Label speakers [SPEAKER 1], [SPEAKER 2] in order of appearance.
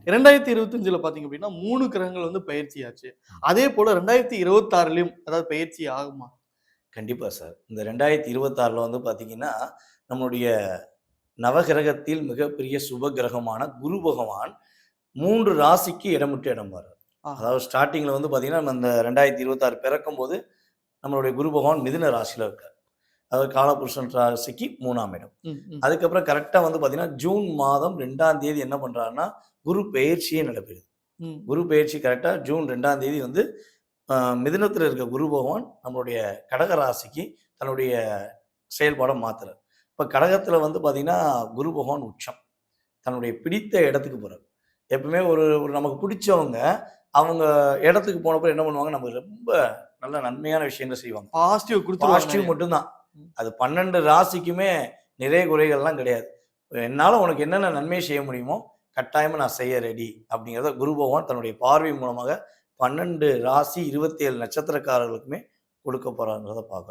[SPEAKER 1] 2025ல பார்த்தீங்க அப்படின்னா 3 கிரகங்கள் வந்து பயிற்சியாச்சு. அதே போல 2026லயும் அதாவது பயிற்சி ஆகுமா?
[SPEAKER 2] கண்டிப்பா சார். இந்த 2026ல வந்து பார்த்தீங்கன்னா, நம்மளுடைய நவகிரகத்தில் மிகப்பெரிய சுப கிரகமான குரு பகவான் 3 ராசிக்கு இடம் விட்டு இடம் மாறார்.
[SPEAKER 1] ஆஹா.
[SPEAKER 2] அதாவது ஸ்டார்ட்டிங்ல வந்து பார்த்தீங்கன்னா, நம்ம இந்த 2026 பிறக்கும்போது நம்மளுடைய குரு பகவான் மிதுன ராசியில இருக்கார். அதாவது காலபுருஷன் ராசிக்கு 3ஆம் இடம்.
[SPEAKER 1] ம், ம்,
[SPEAKER 2] அதுக்கப்புறம் கரெக்ட்டா வந்து பார்த்தீங்கன்னா, ஜூன் மாதம் 2ஆம் தேதி என்ன பண்றாருன்னா, குரு பெயர்ச்சியே நடைபெறுது.
[SPEAKER 1] ம்.
[SPEAKER 2] குரு பெயர்ச்சி கரெக்ட்டா ஜூன் 2ஆம் தேதி வந்து அ மிதுனத்தில இருக்க குரு பகவான் நம்மளுடைய கடக ராசிக்கு தன்னுடைய செயல்பாட மாத்துறார். இப்ப கடகத்தில வந்து பார்த்தீங்கன்னா, குரு பகவான் உச்சம். தன்னுடைய பிடித்த இடத்துக்கு போறார். எப்பவுமே ஒரு ஒரு நமக்கு பிடிச்சவங்க, அவங்க இடத்துக்கு போனப்ப என்ன பண்ணுவாங்க, நமக்கு ரொம்ப நல்ல நன்மையான விஷயங்கள செய்வாங்க.
[SPEAKER 1] பாசிட்டிவ் குடுத்துருவாங்க
[SPEAKER 2] பாசிட்டிவ்
[SPEAKER 1] நெறைய.
[SPEAKER 2] மட்டும் தான்.
[SPEAKER 1] ம்.
[SPEAKER 2] அது 12 ராசிக்குமே நிறை, குறைகள்லாம் கிடையாது. என்னால உனக்கு என்னென்ன நன்மை செய்ய முடியுமோ, கட்டாயமா நான் செய்ய ரெடி அப்படிங்கிறத குரு பகவான் தன்னுடைய பார்வை மூலமாக 12 ராசி 27 நட்சத்திரக்காரர்களுக்குமே கொடுக்க போறார்ங்கிறத பார்க்கிறோம்.